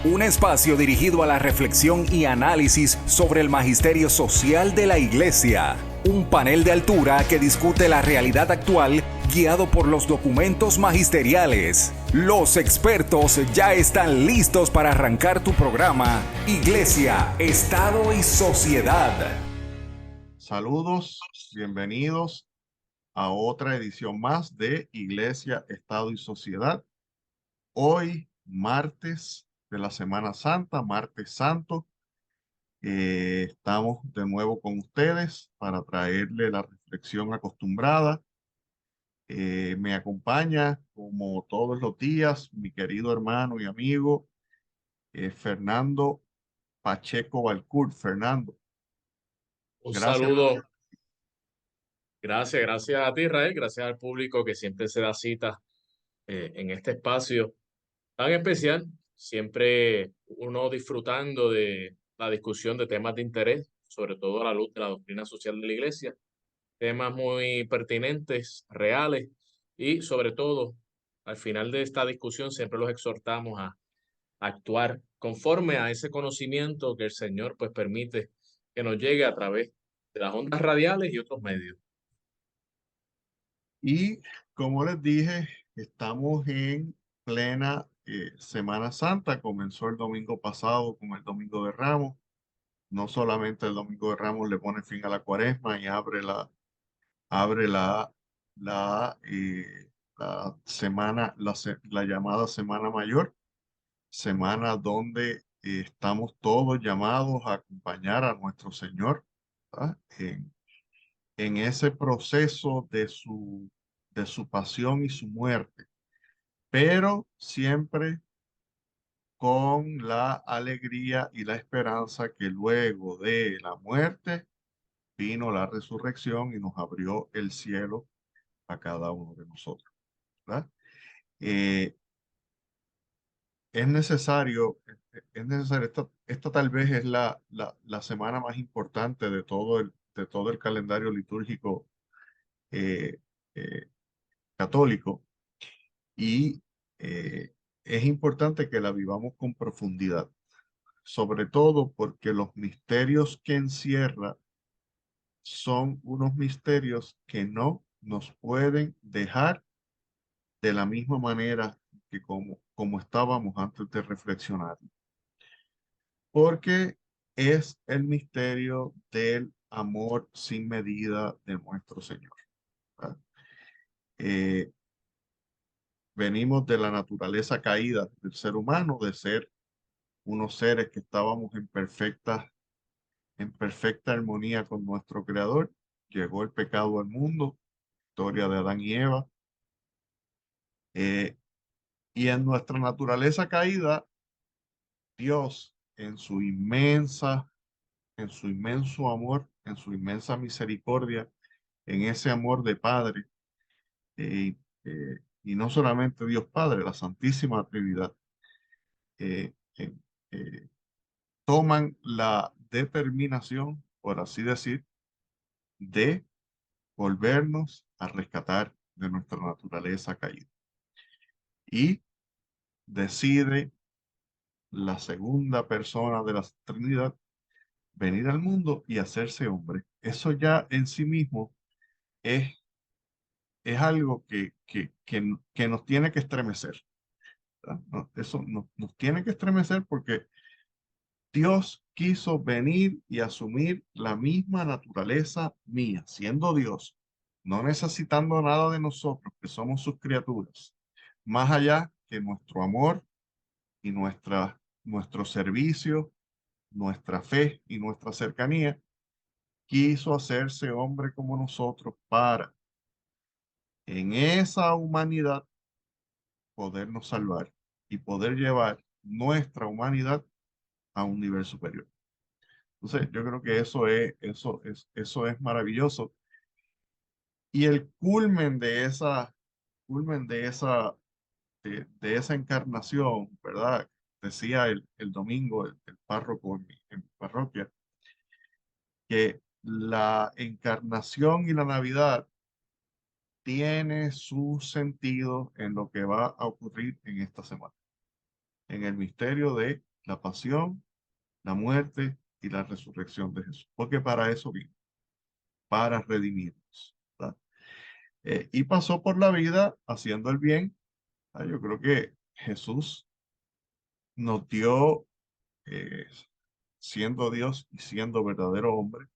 Un espacio dirigido a la reflexión y análisis sobre el magisterio social de la Iglesia. Un panel de altura que discute la realidad actual guiado por los documentos magisteriales. Los expertos ya están listos para arrancar tu programa Iglesia, Estado y Sociedad. Saludos, bienvenidos a otra edición más de Iglesia, Estado y Sociedad. Hoy, martes de la Semana Santa, martes santo, estamos de nuevo con ustedes para traerle la reflexión acostumbrada. Me acompaña, como todos los días, mi querido hermano y amigo Fernando Pacheco Valcourt. Fernando, Un gracias. saludo, gracias a ti, Israel, gracias al público que siempre se da cita en este espacio tan especial, siempre uno disfrutando de la discusión de temas de interés, sobre todo a la luz de la doctrina social de la Iglesia, temas muy pertinentes, reales y sobre todo, al final de esta discusión siempre los exhortamos a actuar conforme a ese conocimiento que el Señor pues permite que nos llegue a través de las ondas radiales y otros medios. Y como les dije, estamos en plena Semana Santa. Comenzó el domingo pasado con el Domingo de Ramos. No solamente el Domingo de Ramos le pone fin a la Cuaresma y abre la semana, la llamada Semana Mayor, semana donde estamos todos llamados a acompañar a nuestro Señor, ¿verdad? En ese proceso de su pasión y su muerte, pero siempre con la alegría y la esperanza que luego de la muerte vino la resurrección y nos abrió el cielo a cada uno de nosotros, ¿verdad? Eh, es necesario, esta tal vez es la semana más importante de todo el calendario litúrgico eh, eh, católico. Y eh, es importante que la vivamos con profundidad, sobre todo porque los misterios que encierra son unos misterios que no nos pueden dejar de la misma manera que como estábamos antes de reflexionar, porque es el misterio del amor sin medida de nuestro Señor, ¿verdad? Eh, Venimos de la naturaleza caída del ser humano, de ser unos seres que estábamos en perfecta armonía con nuestro Creador. Llegó el pecado al mundo, historia de Adán y Eva. Eh, y en nuestra naturaleza caída, Dios, en su inmenso amor, en su inmensa misericordia, en ese amor de Padre, eh, y no solamente Dios Padre, la Santísima Trinidad, eh, eh, eh, toman la determinación, por así decir, de volvernos a rescatar de nuestra naturaleza caída. Y decide la segunda persona de la Trinidad venir al mundo y hacerse hombre. Eso ya en sí mismo es, es algo que nos tiene que estremecer, ¿verdad? Eso nos tiene que estremecer porque Dios quiso venir y asumir la misma naturaleza mía, siendo Dios, no necesitando nada de nosotros, que somos sus criaturas, más allá que nuestro amor y nuestro servicio, nuestra fe y nuestra cercanía, quiso hacerse hombre como nosotros para, en esa humanidad, podernos salvar y poder llevar nuestra humanidad a un nivel superior. Entonces, yo creo que eso es maravilloso. Y el culmen de esa encarnación, ¿verdad? Decía el domingo el párroco en mi parroquia, que la encarnación y la Navidad tiene su sentido en lo que va a ocurrir en esta semana, en el misterio de la pasión, la muerte y la resurrección de Jesús, porque para eso vino, para redimirnos, ¿verdad? Y pasó por la vida haciendo el bien. Yo creo que Jesús nos dio, eh, siendo Dios y siendo verdadero hombre,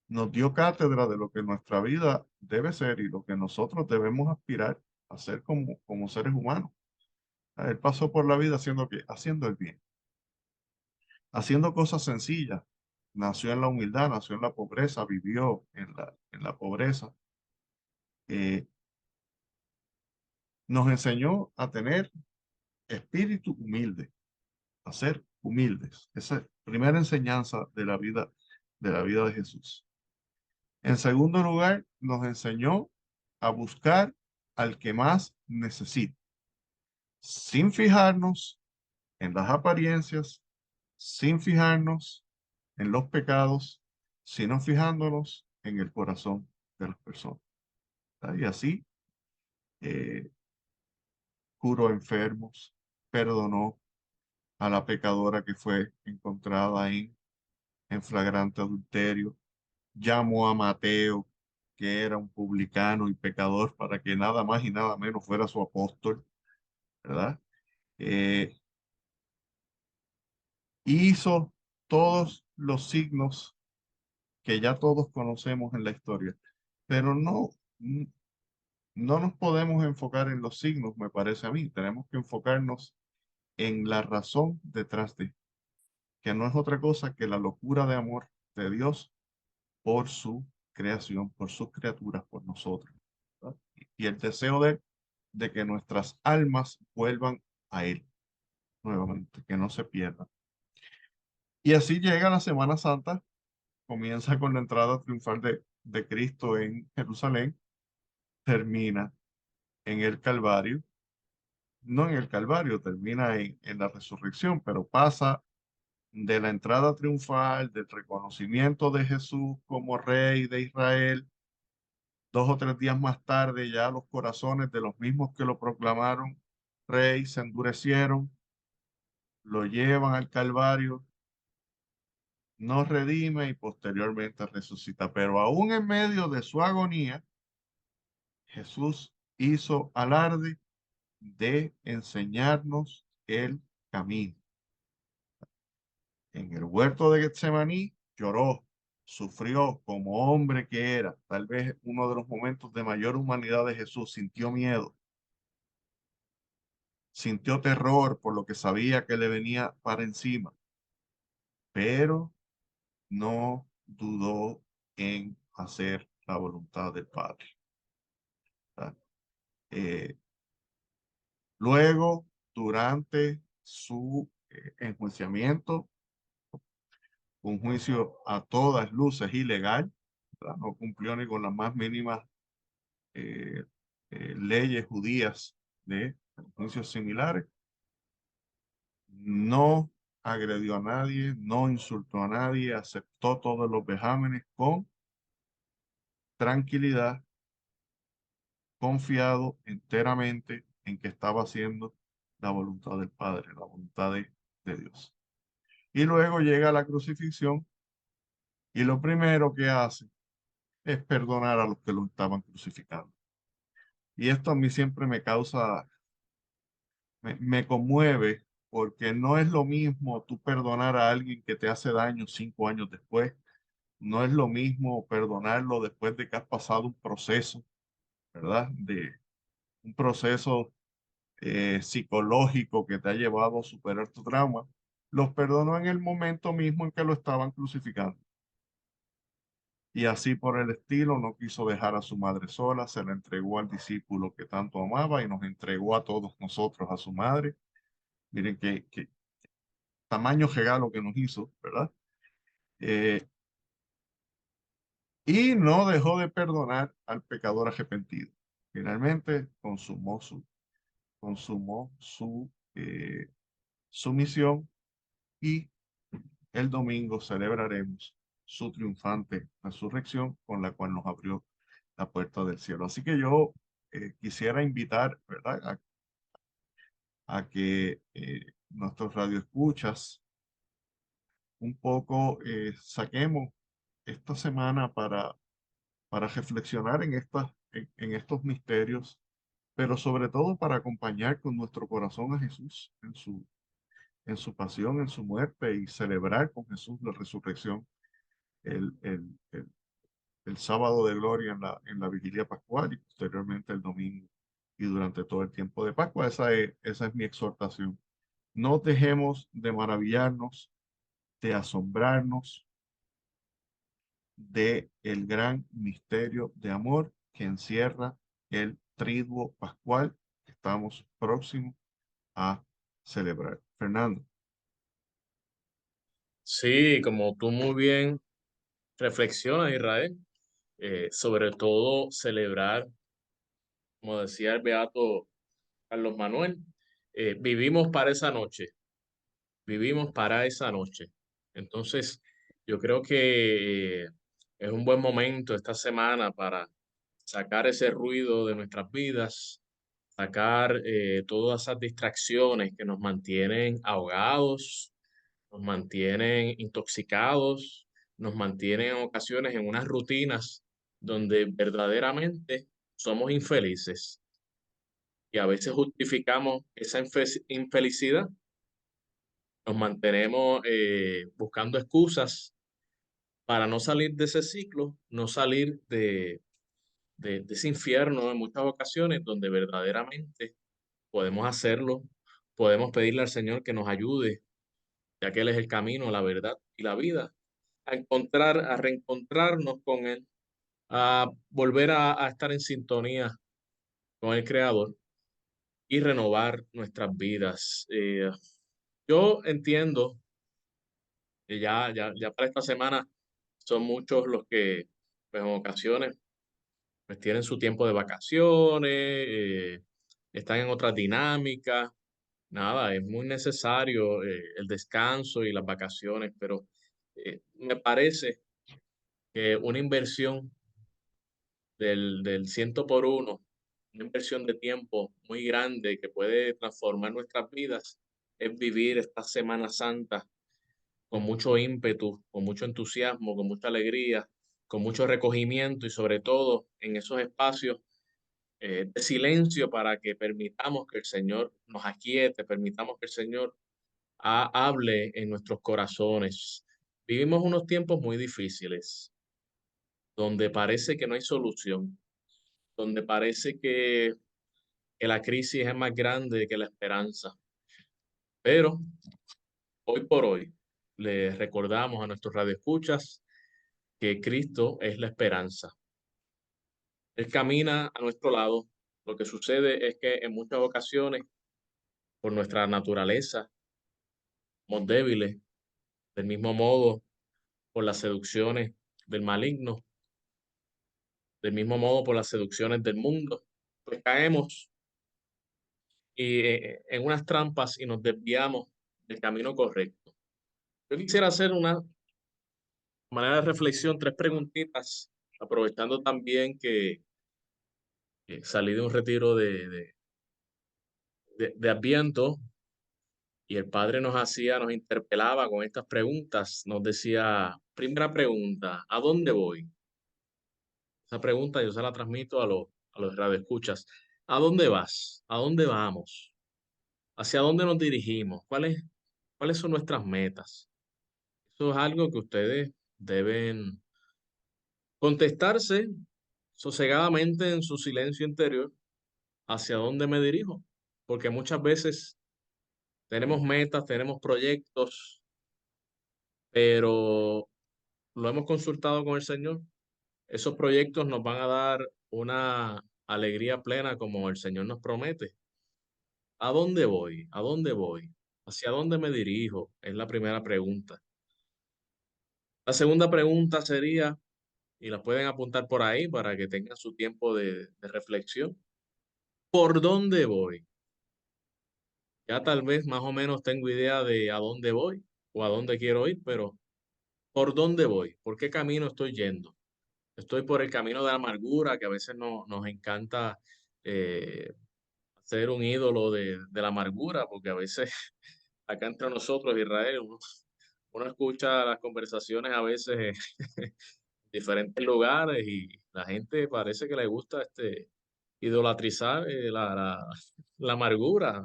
nos dio cátedra de lo que nuestra vida debe ser y lo que nosotros debemos aspirar a ser como seres humanos. Él pasó por la vida haciendo el bien, haciendo cosas sencillas. Nació en la humildad, nació en la pobreza, vivió en la pobreza. Eh, Nos enseñó a tener espíritu humilde, a ser humildes. Esa es la primera enseñanza de la vida de Jesús. En segundo lugar, nos enseñó a buscar al que más necesita, sin fijarnos en las apariencias, sin fijarnos en los pecados, sino fijándonos en el corazón de las personas. Y así eh, curó enfermos, perdonó a la pecadora que fue encontrada en flagrante adulterio, llamó a Mateo, que era un publicano y pecador, para que nada más y nada menos fuera su apóstol, ¿verdad? Eh, Hizo todos los signos que ya todos conocemos en la historia, pero no nos podemos enfocar en los signos, me parece a mí. Tenemos que enfocarnos en la razón detrás de, que no es otra cosa que la locura de amor de Dios por su creación, por sus criaturas, por nosotros, ¿verdad? Y el deseo de que nuestras almas vuelvan a Él nuevamente, que no se pierdan. Y así llega la Semana Santa, comienza con la entrada triunfal de Cristo en Jerusalén, termina en el Calvario, no en el Calvario, termina en la resurrección, pero pasa de la entrada triunfal, del reconocimiento de Jesús como Rey de Israel. 2 o 3 días más tarde, ya los corazones de los mismos que lo proclamaron Rey se endurecieron, lo llevan al Calvario, nos redime y posteriormente resucita. Pero aún en medio de su agonía, Jesús hizo alarde de enseñarnos el camino. En el huerto de Getsemaní lloró, sufrió como hombre que era. Tal vez uno de los momentos de mayor humanidad de Jesús. Sintió miedo, sintió terror por lo que sabía que le venía para encima, pero no dudó en hacer la voluntad del Padre. Eh, Luego, durante su enjuiciamiento, un juicio a todas luces ilegal, ¿verdad? No cumplió ni con las más mínimas eh, leyes judías de juicios similares, no agredió a nadie, no insultó a nadie, aceptó todos los vejámenes con tranquilidad, confiado enteramente en que estaba haciendo la voluntad del Padre, la voluntad de Dios. Y luego llega la crucifixión y lo primero que hace es perdonar a los que lo estaban crucificando. Y esto a mí siempre me causa, me conmueve, porque no es lo mismo tú perdonar a alguien que te hace daño 5 años después. No es lo mismo perdonarlo después de que has pasado un proceso, ¿verdad? De un proceso psicológico que te ha llevado a superar tu trauma. Los perdonó en el momento mismo en que lo estaban crucificando. Y así por el estilo, no quiso dejar a su madre sola, se la entregó al discípulo que tanto amaba y nos entregó a todos nosotros a su madre. Miren qué tamaño regalo que nos hizo, ¿verdad? Eh, y no dejó de perdonar al pecador arrepentido. Finalmente consumó su misión, y el domingo celebraremos su triunfante resurrección, con la cual nos abrió la puerta del cielo. Así que yo quisiera invitar, ¿verdad?, a que nuestros nuestros radioescuchas, un poco saquemos esta semana para reflexionar en estos misterios, pero sobre todo para acompañar con nuestro corazón a Jesús en su pasión, en su muerte y celebrar con Jesús la resurrección el, el, el, el sábado de gloria en la vigilia pascual y posteriormente el domingo y durante todo el tiempo de Pascua. Esa es mi exhortación. No dejemos de maravillarnos, de asombrarnos de el gran misterio de amor que encierra el triduo pascual que estamos próximos a celebrar. Fernando. Sí, como tú muy bien reflexionas, Israel, sobre todo celebrar, como decía el beato Carlos Manuel, vivimos para esa noche, vivimos para esa noche. Entonces, yo creo que es un buen momento esta semana para sacar ese ruido de nuestras vidas, sacar todas esas distracciones que nos mantienen ahogados, nos mantienen intoxicados, nos mantienen en ocasiones en unas rutinas donde verdaderamente somos infelices y a veces justificamos esa infelicidad, nos mantenemos buscando excusas para no salir de ese ciclo, no salir de ese infierno en muchas ocasiones donde verdaderamente podemos hacerlo, podemos pedirle al Señor que nos ayude, ya que Él es el camino, la verdad y la vida, a encontrar, a reencontrarnos con Él, a volver a estar en sintonía con el Creador y renovar nuestras vidas. Yo entiendo que ya para esta semana son muchos los que pues, en ocasiones pues, tienen su tiempo de vacaciones, están en otras dinámicas. Nada, es muy necesario el descanso y las vacaciones, pero me parece que una inversión del ciento por uno, una inversión de tiempo muy grande que puede transformar nuestras vidas, es vivir esta Semana Santa con mucho ímpetu, con mucho entusiasmo, con mucha alegría, con mucho recogimiento y sobre todo en esos espacios de silencio para que permitamos que el Señor nos aquiete, permitamos que el Señor hable en nuestros corazones. Vivimos unos tiempos muy difíciles, donde parece que no hay solución, donde parece que la crisis es más grande que la esperanza. Pero hoy por hoy le recordamos a nuestros radioescuchas que Cristo es la esperanza. Él camina a nuestro lado. Lo que sucede es que en muchas ocasiones, por nuestra naturaleza, somos débiles, del mismo modo, por las seducciones del maligno, del mismo modo, por las seducciones del mundo, pues caemos y, en unas trampas y nos desviamos del camino correcto. Yo quisiera hacer una manera de reflexión, tres preguntitas, aprovechando también que salí de un retiro de Adviento y el padre nos interpelaba con estas preguntas. Nos decía, primera pregunta, ¿a dónde voy? Esa pregunta yo se la transmito a los radioescuchas. ¿A dónde vas? ¿A dónde vamos? ¿Hacia dónde nos dirigimos? ¿Cuáles son nuestras metas? Eso es algo que ustedes deben contestarse sosegadamente en su silencio interior. ¿Hacia dónde me dirijo? Porque muchas veces tenemos metas, tenemos proyectos, pero lo hemos consultado con el Señor. Esos proyectos nos van a dar una alegría plena como el Señor nos promete. ¿A dónde voy? ¿A dónde voy? ¿Hacia dónde me dirijo? Es la primera pregunta. La segunda pregunta sería, y la pueden apuntar por ahí para que tengan su tiempo de reflexión. ¿Por dónde voy? Ya tal vez más o menos tengo idea de a dónde voy o a dónde quiero ir, pero ¿por dónde voy? ¿Por qué camino estoy yendo? Estoy por el camino de la amargura, que a veces nos encanta ser un ídolo de la amargura, porque a veces acá entre nosotros, Israel, uno escucha las conversaciones a veces en diferentes lugares y la gente parece que le gusta idolatrizar la amargura.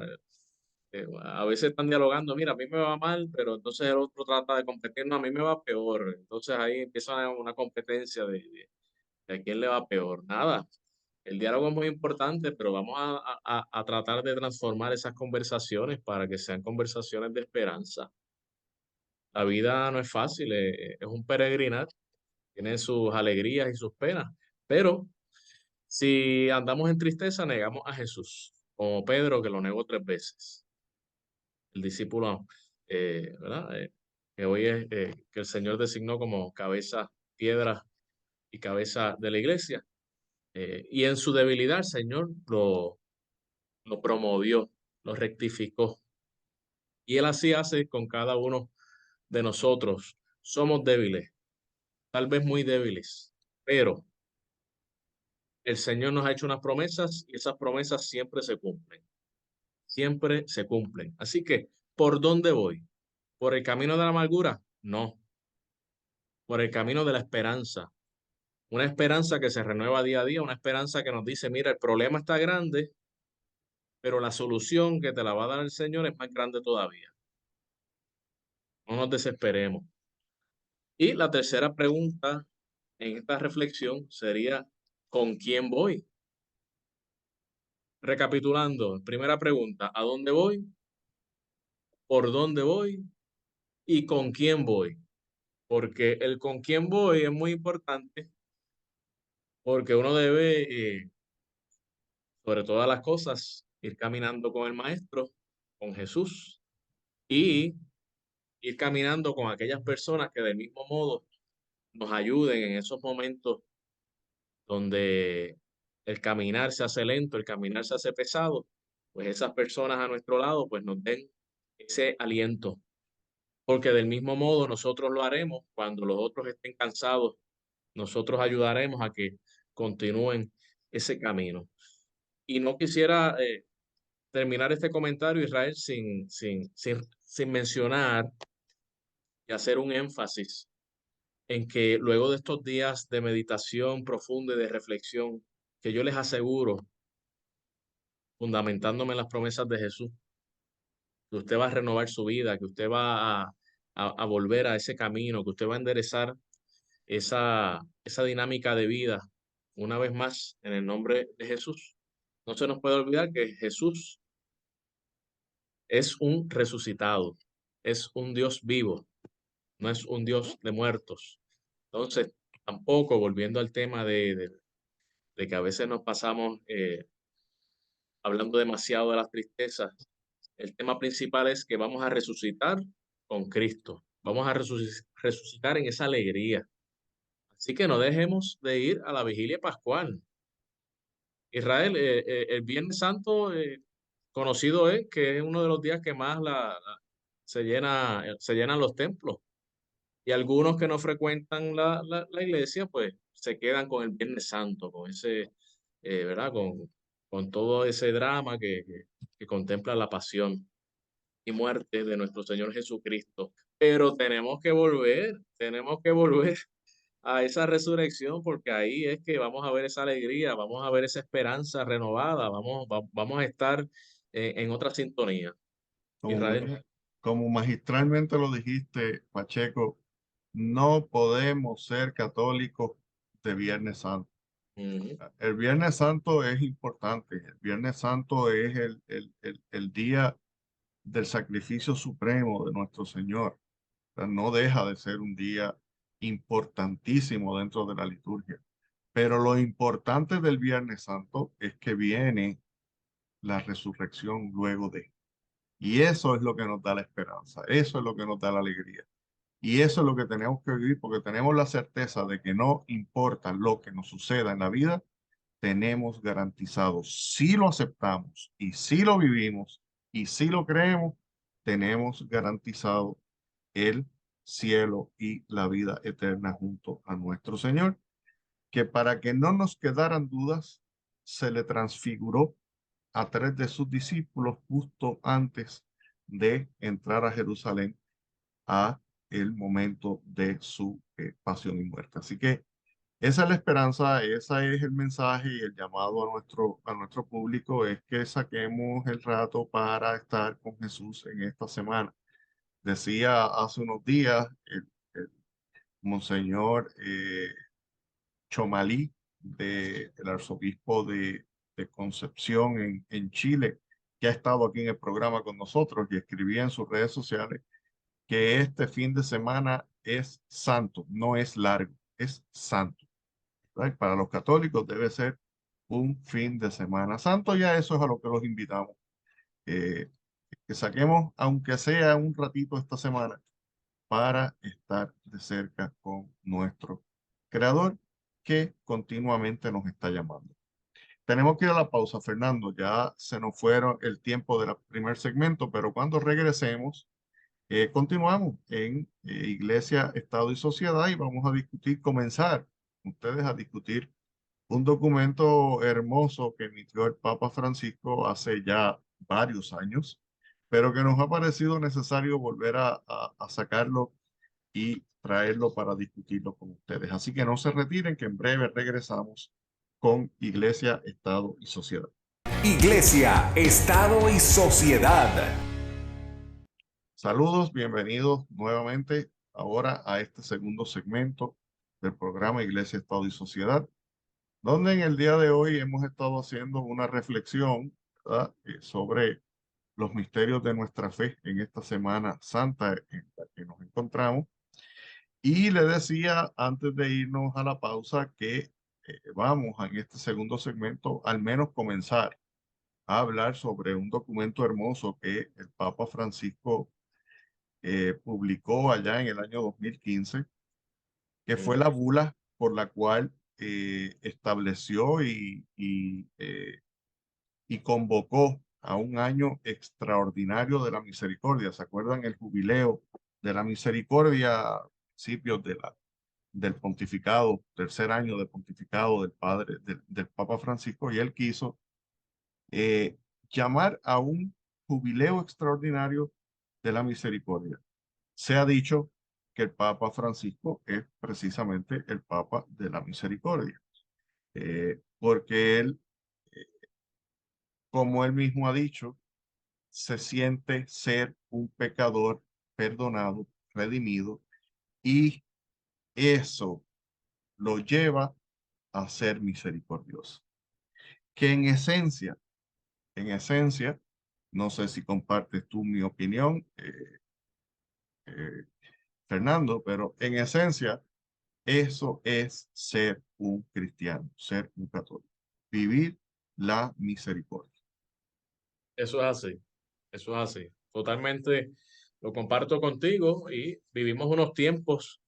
A veces están dialogando, mira, a mí me va mal, pero entonces el otro trata de competir, no, a mí me va peor. Entonces ahí empieza una competencia de a quién le va peor. Nada, el diálogo es muy importante, pero vamos a tratar de transformar esas conversaciones para que sean conversaciones de esperanza. La vida no es fácil, es un peregrinar, tiene sus alegrías y sus penas, pero si andamos en tristeza, negamos a Jesús, como Pedro que lo negó 3 veces. El discípulo, ¿verdad? Que hoy es que el Señor designó como cabeza, piedra y cabeza de la iglesia. Y en su debilidad, el Señor lo promovió, lo rectificó. Y Él así hace con cada uno de nosotros. Somos débiles, tal vez muy débiles, pero el Señor nos ha hecho unas promesas y esas promesas siempre se cumplen. Siempre se cumplen. Así que, ¿por dónde voy? ¿Por el camino de la amargura? No, por el camino de la esperanza. Una esperanza que se renueva día a día, una esperanza que nos dice, mira, el problema está grande, pero la solución que te la va a dar el Señor es más grande todavía. No nos desesperemos. Y la tercera pregunta en esta reflexión sería, ¿con quién voy? Recapitulando, primera pregunta, ¿a dónde voy? ¿Por dónde voy? ¿Y con quién voy? Porque el con quién voy es muy importante porque uno debe, sobre todas las cosas, ir caminando con el Maestro, con Jesús, y ir caminando con aquellas personas que del mismo modo nos ayuden en esos momentos donde el caminar se hace lento, el caminar se hace pesado, pues esas personas a nuestro lado pues nos den ese aliento, porque del mismo modo nosotros lo haremos cuando los otros estén cansados, nosotros ayudaremos a que continúen ese camino. Y no quisiera terminar este comentario, Israel, sin mencionar y hacer un énfasis en que luego de estos días de meditación profunda y de reflexión, que yo les aseguro, fundamentándome en las promesas de Jesús, que usted va a renovar su vida, que usted va a volver a ese camino, que usted va a enderezar esa dinámica de vida una vez más en el nombre de Jesús. No se nos puede olvidar que Jesús es un resucitado, es un Dios vivo, no es un Dios de muertos. Entonces, tampoco volviendo al tema de que a veces nos pasamos hablando demasiado de las tristezas, el tema principal es que vamos a resucitar con Cristo, vamos a resucitar en esa alegría. Así que no dejemos de ir a la vigilia pascual. Israel, el Viernes Santo, conocido es que es uno de los días que más se llenan los templos. Y algunos que no frecuentan la iglesia, pues se quedan con el Viernes Santo, con ese, ¿verdad? Con todo ese drama que contempla la pasión y muerte de nuestro Señor Jesucristo. Pero tenemos que volver a esa resurrección, porque ahí es que vamos a ver esa alegría, vamos a ver esa esperanza renovada, vamos a estar en otra sintonía. Como, Israel. como magistralmente lo dijiste, Pacheco, no podemos ser católicos de Viernes Santo. Ujú. El Viernes Santo es importante. El Viernes Santo es el día del sacrificio supremo de nuestro Señor. O sea, no deja de ser un día importantísimo dentro de la liturgia. Pero lo importante del Viernes Santo es que viene la resurrección luego de. Y eso es lo que nos da la esperanza, eso es lo que nos da la alegría. Y eso es lo que tenemos que vivir porque tenemos la certeza de que no importa lo que nos suceda en la vida, tenemos garantizado, si lo aceptamos y si lo vivimos y si lo creemos, tenemos garantizado el cielo y la vida eterna junto a nuestro Señor, que para que no nos quedaran dudas, se le transfiguró a 3 de sus discípulos justo antes de entrar a Jerusalén a el momento de su pasión y muerte. Así que esa es la esperanza, ese es el mensaje y el llamado a nuestro público es que saquemos el rato para estar con Jesús en esta semana. Decía hace unos días el Monseñor Chomalí, el arzobispo de Concepción en Chile, que ha estado aquí en el programa con nosotros y escribía en sus redes sociales que este fin de semana es santo, no es largo, es santo. ¿Right? Para los católicos debe ser un fin de semana santo, ya eso es a lo que los invitamos. eh, que saquemos, aunque sea un ratito esta semana, para estar de cerca con nuestro Creador que continuamente nos está llamando. Tenemos que ir a la pausa, Fernando. Ya se nos fueron el tiempo del primer segmento, pero cuando regresemos, continuamos en Iglesia, Estado y Sociedad y vamos a discutir, comenzar ustedes a discutir un documento hermoso que emitió el Papa Francisco hace ya varios años, pero que nos ha parecido necesario volver a sacarlo y traerlo para discutirlo con ustedes. Así que no se retiren, que en breve regresamos con Iglesia, Estado y Sociedad. Iglesia, Estado y Sociedad. Saludos, bienvenidos nuevamente ahora a este segundo segmento del programa Iglesia, Estado y Sociedad, donde en el día de hoy hemos estado haciendo una reflexión, ¿verdad? Sobre los misterios de nuestra fe en esta Semana Santa en la que nos encontramos. Y le decía antes de irnos a la pausa que vamos en este segundo segmento al menos comenzar a hablar sobre un documento hermoso que el Papa Francisco publicó allá en el año 2015, que fue la bula por la cual estableció y convocó a un año extraordinario de la misericordia. ¿Se acuerdan el jubileo de la misericordia, principios del pontificado, tercer año de pontificado del Papa Francisco? Y él quiso eh, llamar a un jubileo extraordinario de la misericordia. Se ha dicho que el Papa Francisco es precisamente el Papa de la misericordia, porque él, eh, como él mismo ha dicho, se siente ser un pecador perdonado, redimido, y eso lo lleva a ser misericordioso. Que en esencia, no sé si compartes tú mi opinión, eh, Fernando, pero en esencia, eso es ser un cristiano, ser un católico, vivir la misericordia. Eso es así, eso es así. Totalmente lo comparto contigo y vivimos unos tiempos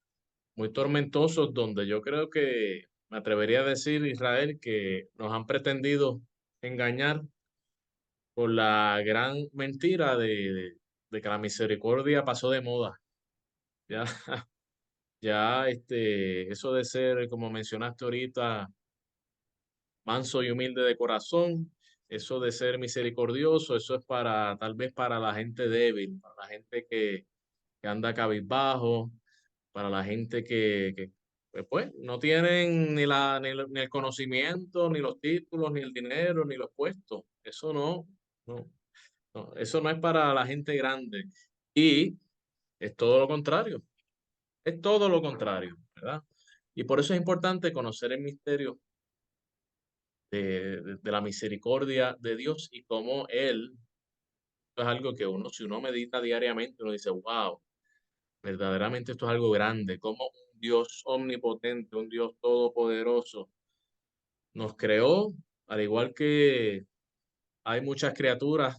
muy tormentosos donde yo creo que me atrevería a decir, Israel, que nos han pretendido engañar con la gran mentira de que la misericordia pasó de moda. Ya, ya eso de ser, como mencionaste ahorita, manso y humilde de corazón, eso de ser misericordioso, eso es para, tal vez para la gente débil, para la gente que anda cabizbajo, para la gente pues, no tienen ni el conocimiento, ni los títulos, ni el dinero, ni los puestos. Eso no, no, eso no es para la gente grande. Y es todo lo contrario, es todo lo contrario, ¿verdad? Y por eso es importante conocer el misterio de la misericordia de Dios y cómo Él es algo que uno, si uno medita diariamente, uno dice, wow, verdaderamente esto es algo grande, como un Dios omnipotente, un Dios todopoderoso nos creó, al igual que hay muchas criaturas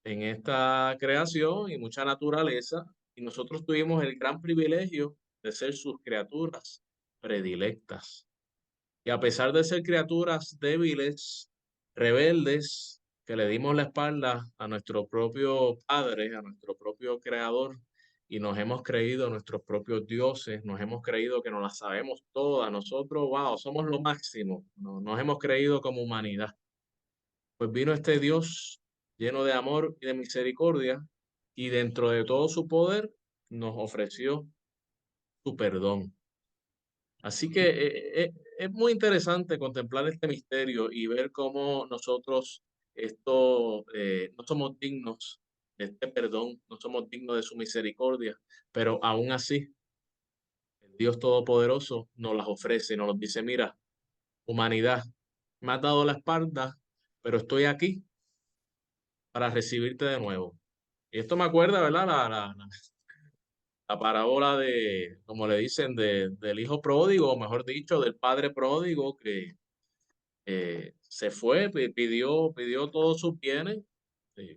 en esta creación y mucha naturaleza, y nosotros tuvimos el gran privilegio de ser sus criaturas predilectas. Y a pesar de ser criaturas débiles, rebeldes, que le dimos la espalda a nuestro propio Padre, a nuestro propio Creador, y nos hemos creído nuestros propios dioses, nos hemos creído que nos las sabemos todas, nosotros, wow, somos lo máximo, nos hemos creído como humanidad. Pues vino este Dios lleno de amor y de misericordia y dentro de todo su poder nos ofreció su perdón. Así que es muy interesante contemplar este misterio y ver cómo nosotros no somos dignos de este perdón, no somos dignos de su misericordia, pero aún así el Dios Todopoderoso nos las ofrece y nos los dice, mira, humanidad, me has dado la espalda, pero estoy aquí para recibirte de nuevo. Y esto me acuerda, ¿verdad? La parábola de, como le dicen, del hijo pródigo, o mejor dicho, del padre pródigo que se fue, pidió todos sus bienes,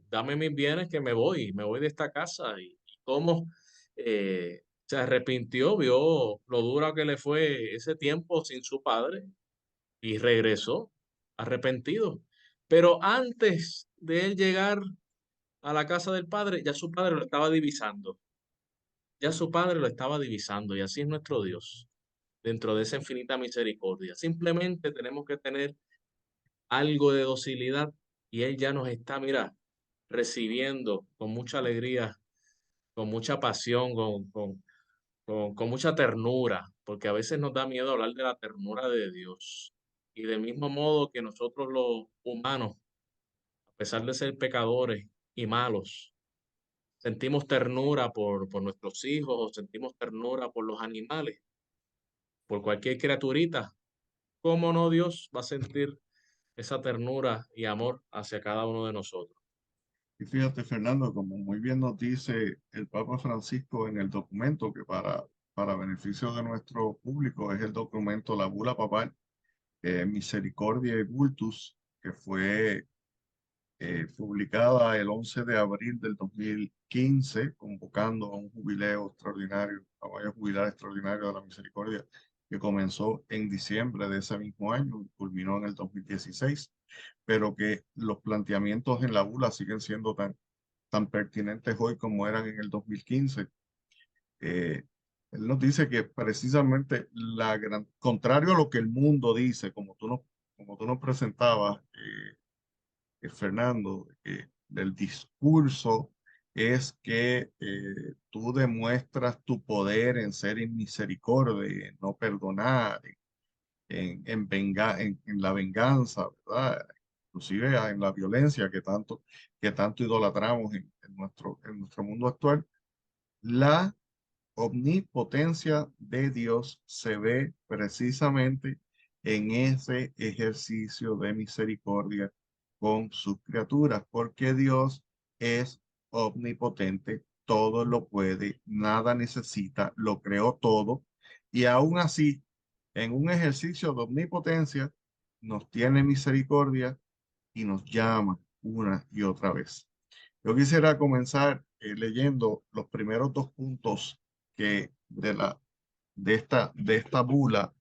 dame mis bienes que me voy de esta casa. Y cómo se arrepintió, vio lo duro que le fue ese tiempo sin su padre y regresó arrepentido. Pero antes de él llegar a la casa del padre, ya su padre lo estaba divisando. Ya su padre lo estaba divisando y así es nuestro Dios, dentro de esa infinita misericordia. Simplemente tenemos que tener algo de docilidad y Él ya nos está, mira, recibiendo con mucha alegría, con mucha pasión, con mucha ternura, porque a veces nos da miedo hablar de la ternura de Dios. Y del mismo modo que nosotros los humanos, a pesar de ser pecadores y malos, sentimos ternura por nuestros hijos o sentimos ternura por los animales, por cualquier criaturita, ¿cómo no Dios va a sentir esa ternura y amor hacia cada uno de nosotros? Y fíjate, Fernando, como muy bien nos dice el Papa Francisco en el documento que para beneficio de nuestro público es el documento, la bula papal Misericordiae Vultus, que fue publicada el 11 de abril del 2015, convocando a un jubileo extraordinario, a un jubilar extraordinario de la misericordia, que comenzó en diciembre de ese mismo año y culminó en el 2016, pero que los planteamientos en la bula siguen siendo tan pertinentes hoy como eran en el 2015. Eh, Él nos dice que precisamente contrario a lo que el mundo dice, como tú nos presentabas, Fernando, del discurso es que tú demuestras tu poder en ser misericordia, en no perdonar, en la venganza, ¿verdad? Inclusive en la violencia que tanto idolatramos en nuestro mundo actual. La omnipotencia de Dios se ve precisamente en ese ejercicio de misericordia con sus criaturas, porque Dios es omnipotente, todo lo puede, nada necesita, lo creó todo, y aún así, en un ejercicio de omnipotencia, nos tiene misericordia y nos llama una y otra vez. Yo quisiera comenzar leyendo los primeros dos puntos de esta bula,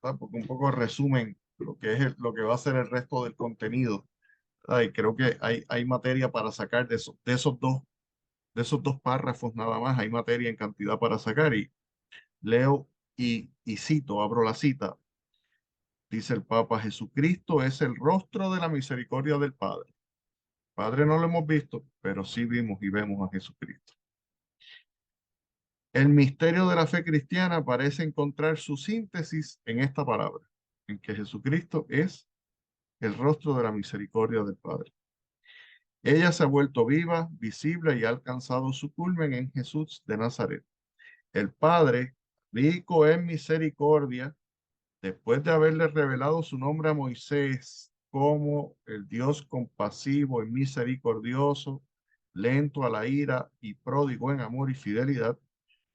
¿verdad? Porque un poco resumen lo que es lo que va a ser el resto del contenido. ¿Verdad? Y creo que hay materia para sacar de esos dos párrafos nada más, hay materia en cantidad para sacar. Y leo y cito, abro la cita. Dice el Papa: Jesucristo es el rostro de la misericordia del Padre. Padre no lo hemos visto, pero sí vimos y vemos a Jesucristo. El misterio de la fe cristiana parece encontrar su síntesis en esta palabra, en que Jesucristo es el rostro de la misericordia del Padre. Ella se ha vuelto viva, visible y ha alcanzado su culmen en Jesús de Nazaret. El Padre, rico en misericordia, después de haberle revelado su nombre a Moisés como el Dios compasivo y misericordioso, lento a la ira y pródigo en amor y fidelidad,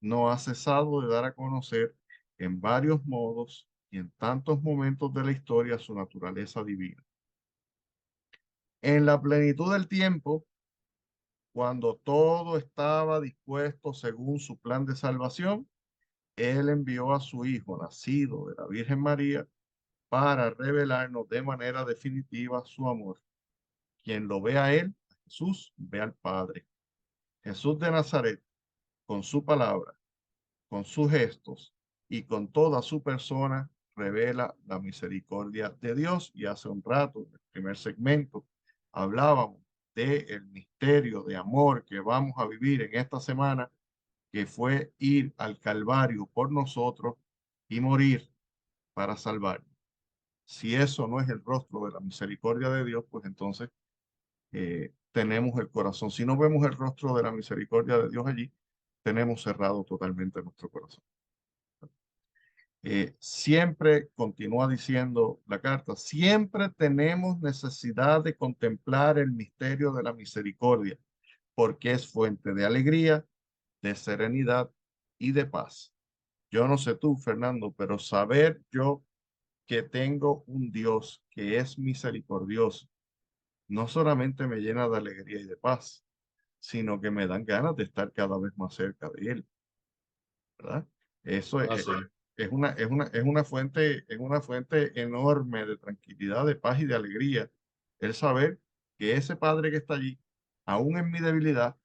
no ha cesado de dar a conocer en varios modos y en tantos momentos de la historia su naturaleza divina. En la plenitud del tiempo, cuando todo estaba dispuesto según su plan de salvación, Él envió a su Hijo, nacido de la Virgen María, para revelarnos de manera definitiva su amor. Quien lo ve a Él, a Jesús, ve al Padre. Jesús de Nazaret, con su palabra, con sus gestos y con toda su persona, revela la misericordia de Dios. Y hace un rato, en el primer segmento, hablábamos del misterio de amor que vamos a vivir en esta semana, que fue ir al Calvario por nosotros y morir para salvarnos. Si eso no es el rostro de la misericordia de Dios, pues entonces tenemos el corazón. Si no vemos el rostro de la misericordia de Dios allí, tenemos cerrado totalmente nuestro corazón. Siempre, continúa diciendo la carta, siempre tenemos necesidad de contemplar el misterio de la misericordia, porque es fuente de alegría, de serenidad y de paz. Yo no sé tú, Fernando, pero saber yo que tengo un Dios que es misericordioso, no solamente me llena de alegría y de paz, sino que me dan ganas de estar cada vez más cerca de Él, ¿verdad? Eso Así. es una fuente enorme de tranquilidad, de paz y de alegría. El saber que ese Padre que está allí, aún en mi debilidad,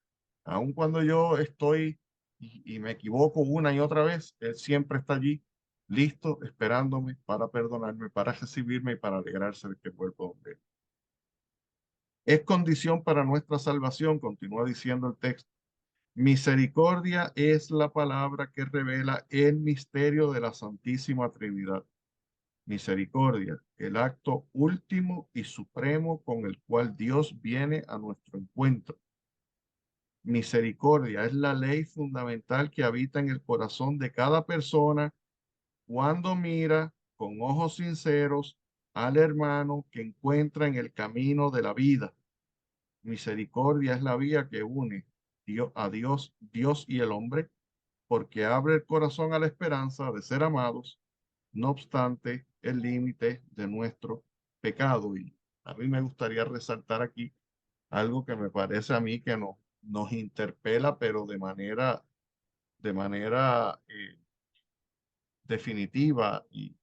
aún cuando yo estoy y me equivoco una y otra vez, Él siempre está allí, listo, esperándome para perdonarme, para recibirme y para alegrarse de que vuelvo donde Él. Es condición para nuestra salvación, continúa diciendo el texto. Misericordia es la palabra que revela el misterio de la Santísima Trinidad. Misericordia, el acto último y supremo con el cual Dios viene a nuestro encuentro. Misericordia es la ley fundamental que habita en el corazón de cada persona cuando mira con ojos sinceros al hermano que encuentra en el camino de la vida. Misericordia es la vía que une a Dios, Dios y el hombre, porque abre el corazón a la esperanza de ser amados, no obstante el límite de nuestro pecado. Y a mí me gustaría resaltar aquí algo que me parece a mí que nos interpela, pero de manera definitiva y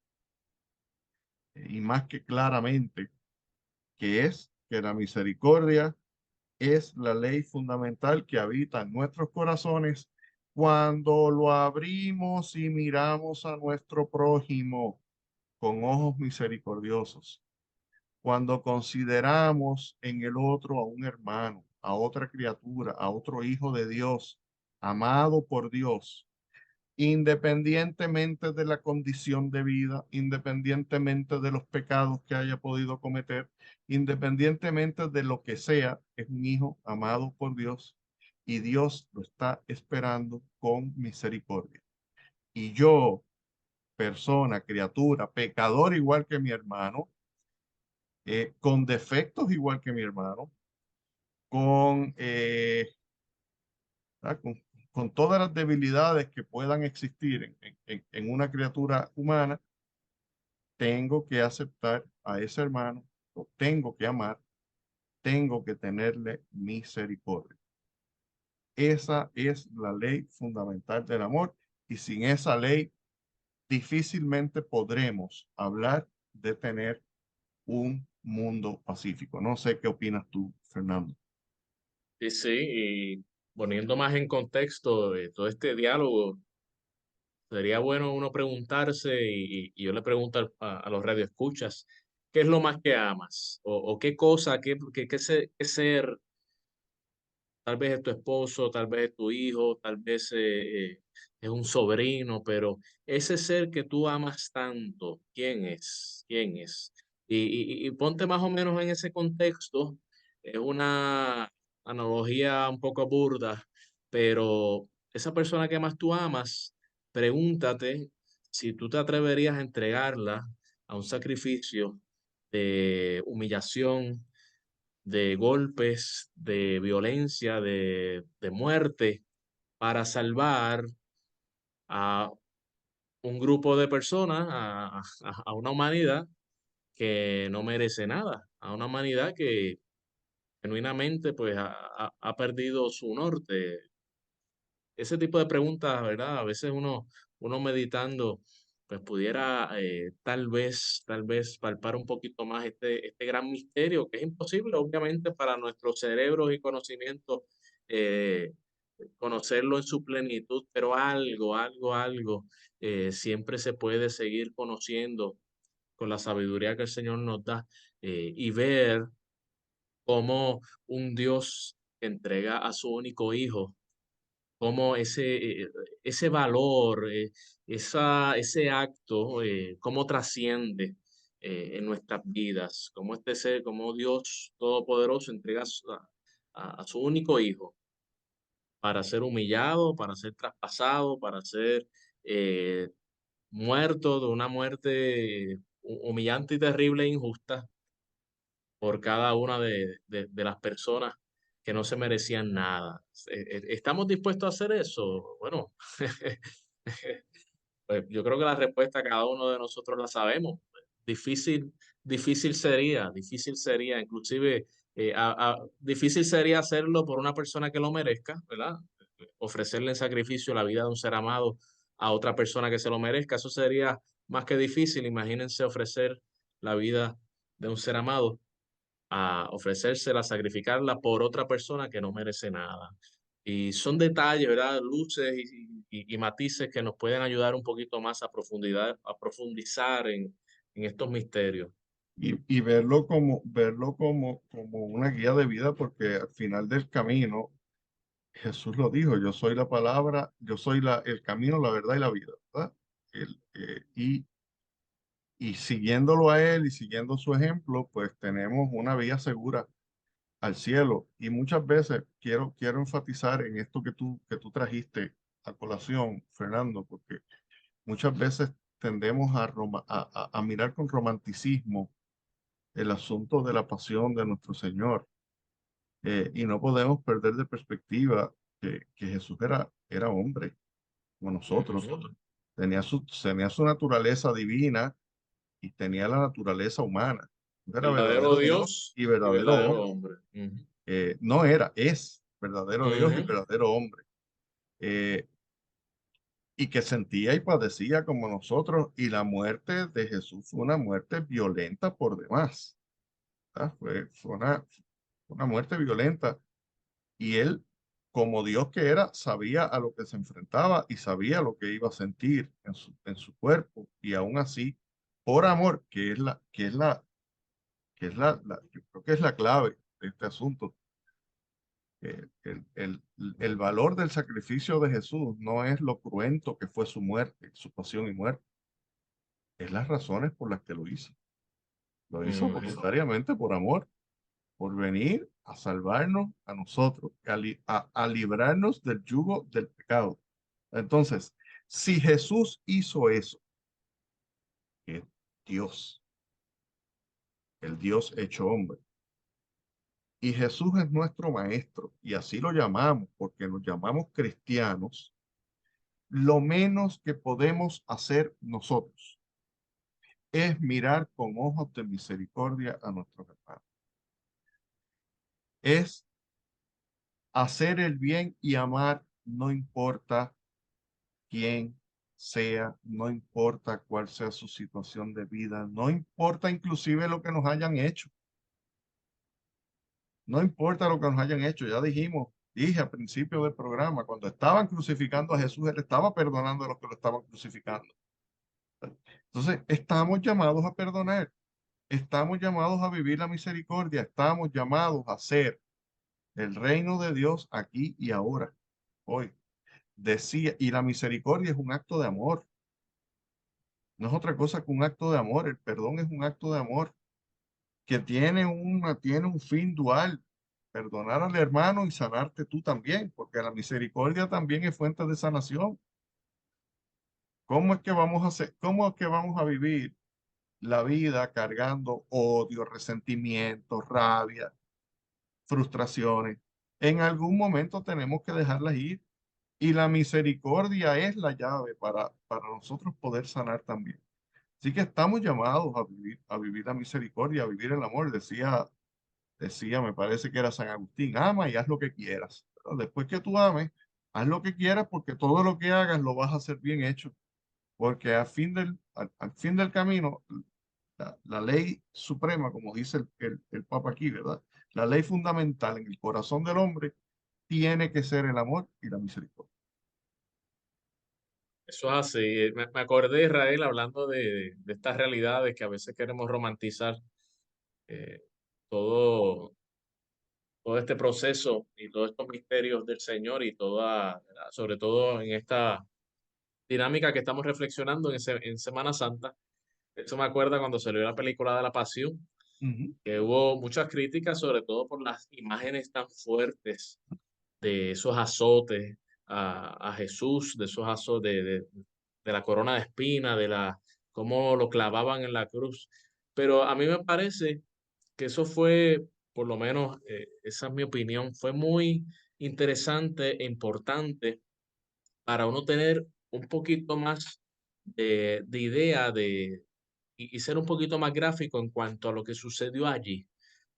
más que claramente, que es que la misericordia es la ley fundamental que habita en nuestros corazones cuando lo abrimos y miramos a nuestro prójimo con ojos misericordiosos, cuando consideramos en el otro a un hermano, a otra criatura, a otro hijo de Dios, amado por Dios, independientemente de la condición de vida, independientemente de los pecados que haya podido cometer, independientemente de lo que sea, es un hijo amado por Dios y Dios lo está esperando con misericordia. Y yo, persona, criatura, pecador igual que mi hermano, con defectos igual que mi hermano, con, ¿verdad? Con todas las debilidades que puedan existir en una criatura humana, tengo que aceptar a ese hermano, lo tengo que amar, tengo que tenerle misericordia. Esa es la ley fundamental del amor y sin esa ley difícilmente podremos hablar de tener un mundo pacífico. No sé qué opinas tú, Fernando. Sí, sí, y poniendo más en contexto todo este diálogo, sería bueno uno preguntarse, y yo le pregunto a los radioescuchas, ¿qué es lo más que amas? O qué cosa, qué ser, tal vez es tu esposo, tal vez es tu hijo, tal vez es un sobrino, pero ese ser que tú amas tanto, ¿quién es? ¿Quién es? Y ponte más o menos en ese contexto, es una analogía un poco burda, pero esa persona que más tú amas, pregúntate si tú te atreverías a entregarla a un sacrificio de humillación, de golpes, de violencia, de muerte, para salvar a un grupo de personas, a una humanidad que no merece nada, a una humanidad que genuinamente pues ha perdido su norte. Ese tipo de preguntas, ¿verdad? A veces uno meditando, pues pudiera tal vez palpar un poquito más este gran misterio, que es imposible, obviamente, para nuestros cerebros y conocimientos eh, conocerlo en su plenitud, pero algo, siempre se puede seguir conociendo con la sabiduría que el Señor nos da y ver cómo un Dios entrega a su único hijo, cómo ese valor, ese acto, cómo trasciende en nuestras vidas, cómo Dios Todopoderoso entrega a su único hijo para ser humillado, para ser traspasado, para ser eh, muerto de una muerte humillante y terrible e injusta por cada una de las personas que no se merecían nada. ¿Estamos dispuestos a hacer eso? Bueno, pues yo creo que la respuesta cada uno de nosotros la sabemos. Difícil, difícil sería, inclusive difícil sería hacerlo por una persona que lo merezca, ¿verdad? Ofrecerle en sacrificio la vida de un ser amado a otra persona que se lo merezca. Eso sería más que difícil. Imagínense ofrecer la vida de un ser amado a ofrecérsela, sacrificarla por otra persona que no merece nada. Y son detalles, ¿verdad? Luces y matices que nos pueden ayudar un poquito más a profundizar en estos misterios. Y como una guía de vida, porque al final del camino, Jesús lo dijo, yo soy la palabra, yo soy el camino, la verdad y la vida, ¿verdad? Y siguiéndolo a él y siguiendo su ejemplo, pues tenemos una vía segura al cielo. Y muchas veces quiero enfatizar en esto que tú trajiste a colación, Fernando, porque muchas veces tendemos a mirar con romanticismo el asunto de la pasión de nuestro Señor, y no podemos perder de perspectiva que Jesús era hombre, como nosotros. Ujú. Tenía su naturaleza divina y tenía la naturaleza humana. Era Verdadero verdadero Dios Dios y y verdadero verdadero hombre. hombre. Ujú. No era, es verdadero Dios y Ujú. verdadero hombre. Eh, y que sentía y padecía como nosotros. Y la muerte de Jesús fue una muerte violenta por demás. ¿Verdad? Fue una muerte violenta. Y él, como Dios que era, sabía a lo que se enfrentaba y sabía lo que iba a sentir en su cuerpo. Y aún así, por amor, yo creo que es la clave de este asunto. El valor del sacrificio de Jesús no es lo cruento que fue su muerte, su pasión y muerte, es las razones por las que lo hizo. Lo hizo Ujú. voluntariamente por amor, por venir a salvarnos a nosotros, a librarnos del yugo del pecado. Entonces, si Jesús hizo eso, que es Dios, el Dios hecho hombre, y Jesús es nuestro maestro, y así lo llamamos porque nos llamamos cristianos, lo menos que podemos hacer nosotros es mirar con ojos de misericordia a nuestros hermanos. Es hacer el bien y amar, no importa quién sea, no importa cuál sea su situación de vida, no importa inclusive lo que nos hayan hecho, no importa lo que nos hayan hecho, ya dije al principio del programa, cuando estaban crucificando a Jesús, él estaba perdonando a los que lo estaban crucificando. Entonces, estamos llamados a perdonar, estamos llamados a vivir la misericordia, estamos llamados a ser el reino de Dios aquí y ahora, hoy. Decía, y la misericordia es un acto de amor, no es otra cosa que un acto de amor, el perdón es un acto de amor que tiene un fin dual, perdonar al hermano y sanarte tú también, porque la misericordia también es fuente de sanación. ¿Cómo es que vamos a vivir la vida cargando odio, resentimiento, rabia, frustraciones? En algún momento tenemos que dejarlas ir y la misericordia es la llave para nosotros poder sanar también. Así que estamos llamados a vivir la misericordia, a vivir el amor. Decía, me parece que era San Agustín, ama y haz lo que quieras. Pero después que tú ames, haz lo que quieras porque todo lo que hagas lo vas a hacer bien hecho. Porque al fin del camino, la ley suprema, como dice el Papa aquí, ¿verdad? La ley fundamental en el corazón del hombre tiene que ser el amor y la misericordia. Eso es así. Me acordé de Israel hablando de estas realidades que a veces queremos romantizar, eh, todo. todo este proceso y todos estos misterios del Señor y sobre todo en esta dinámica que estamos reflexionando en Semana Santa. Eso me acuerda cuando salió la película de la Pasión, Ujú. que hubo muchas críticas, sobre todo por las imágenes tan fuertes de esos azotes a Jesús, de esos azotes de la corona de espina, cómo lo clavaban en la cruz. Pero a mí me parece que eso fue, por lo menos, esa es mi opinión, fue muy interesante e importante para uno tener un poquito más de idea y ser un poquito más gráfico en cuanto a lo que sucedió allí,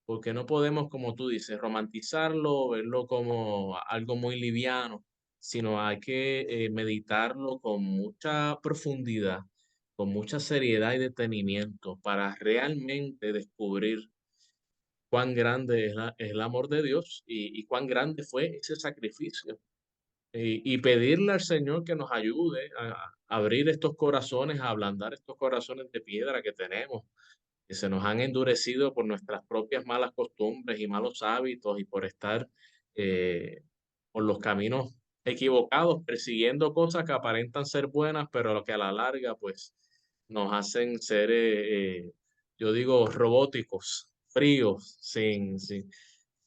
porque no podemos, como tú dices, romantizarlo, verlo como algo muy liviano, sino hay que meditarlo con mucha profundidad, con mucha seriedad y detenimiento para realmente descubrir cuán grande es el amor de Dios y cuán grande fue ese sacrificio. Y pedirle al Señor que nos ayude a abrir estos corazones, a ablandar estos corazones de piedra que tenemos, que se nos han endurecido por nuestras propias malas costumbres y malos hábitos y por estar eh, por los caminos equivocados, persiguiendo cosas que aparentan ser buenas, pero lo que a la larga pues nos hacen ser, yo digo, robóticos, fríos, sin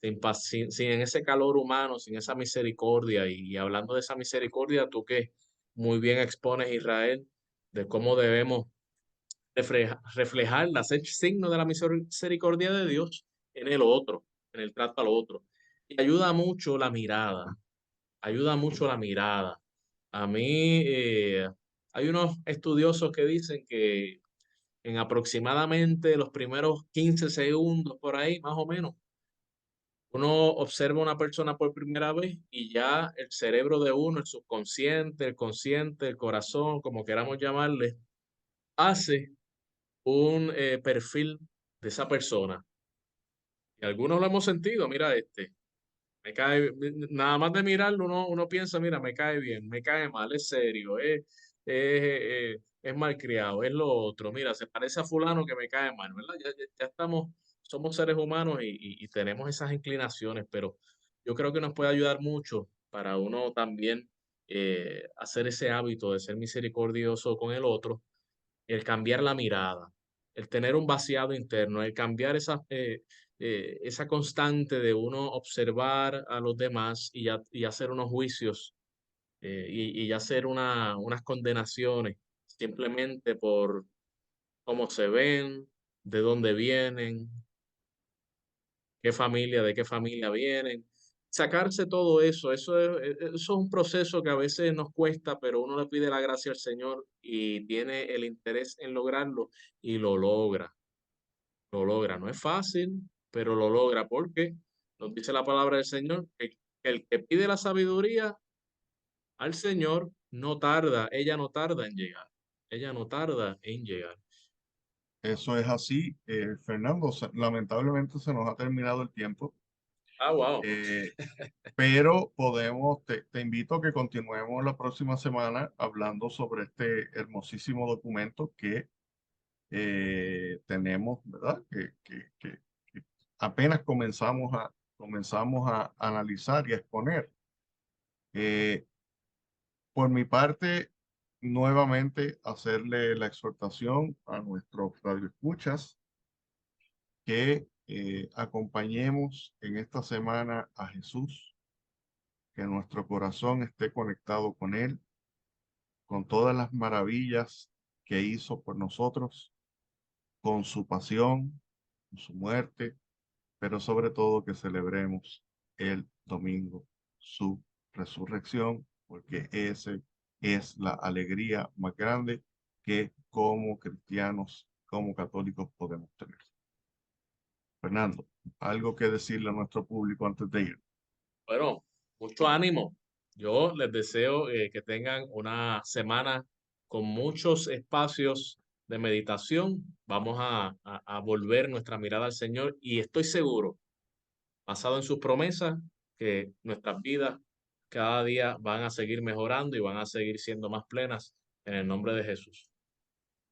ese calor humano, sin esa misericordia. Y hablando de esa misericordia, tú que muy bien expones, Israel, de cómo debemos reflejarla, ser signo de la misericordia de Dios en el otro, en el trato al otro. Y ayuda mucho la mirada. A mí, hay unos estudiosos que dicen que en aproximadamente los primeros 15 segundos por ahí, más o menos, uno observa a una persona por primera vez y ya el cerebro de uno, el subconsciente, el consciente, el corazón, como queramos llamarle, hace un perfil de esa persona. Y algunos lo hemos sentido, mira me cae, nada más de mirarlo uno piensa, mira, me cae bien, me cae mal, es serio, es malcriado, es lo otro, mira, se parece a fulano que me cae mal, ¿verdad? Ya estamos, somos seres humanos y tenemos esas inclinaciones, pero yo creo que nos puede ayudar mucho para uno también hacer ese hábito de ser misericordioso con el otro, el cambiar la mirada, el tener un vaciado interno, el cambiar esa constante de uno observar a los demás y hacer unos juicios y hacer unas condenaciones simplemente por cómo se ven, de dónde vienen, de qué familia vienen. Sacarse todo eso, eso es un proceso que a veces nos cuesta, pero uno le pide la gracia al Señor y tiene el interés en lograrlo y lo logra, lo logra. No es fácil, pero lo logra porque nos dice la palabra del Señor que el que pide la sabiduría al Señor no tarda, ella no tarda en llegar, ella no tarda en llegar. Eso es así, Fernando. Lamentablemente se nos ha terminado el tiempo, Ah, wow. eh, pero te invito a que continuemos la próxima semana hablando sobre este hermosísimo documento que tenemos, ¿verdad? Que apenas comenzamos a analizar y a exponer. Eh, por mi parte, nuevamente hacerle la exhortación a nuestros radioescuchas que acompañemos en esta semana a Jesús, que nuestro corazón esté conectado con Él, con todas las maravillas que hizo por nosotros, con su pasión, con su muerte, pero sobre todo que celebremos el domingo su resurrección, porque ese es la alegría más grande que como cristianos, como católicos podemos tener. Fernando, algo que decirle a nuestro público antes de ir. Bueno, mucho ánimo. Yo les deseo que tengan una semana con muchos espacios de meditación. Vamos a volver nuestra mirada al Señor y estoy seguro, basado en sus promesas, que nuestras vidas cada día van a seguir mejorando y van a seguir siendo más plenas en el nombre de Jesús.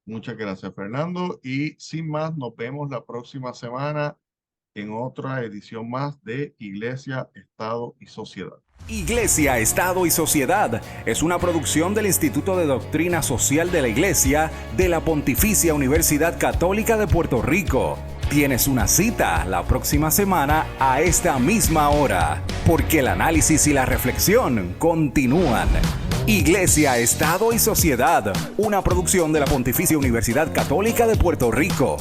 Muchas gracias, Fernando. Y sin más, nos vemos la próxima semana en otra edición más de Iglesia, Estado y Sociedad. Iglesia, Estado y Sociedad es una producción del Instituto de Doctrina Social de la Iglesia de la Pontificia Universidad Católica de Puerto Rico. Tienes una cita la próxima semana a esta misma hora, porque el análisis y la reflexión continúan. Iglesia, Estado y Sociedad, una producción de la Pontificia Universidad Católica de Puerto Rico.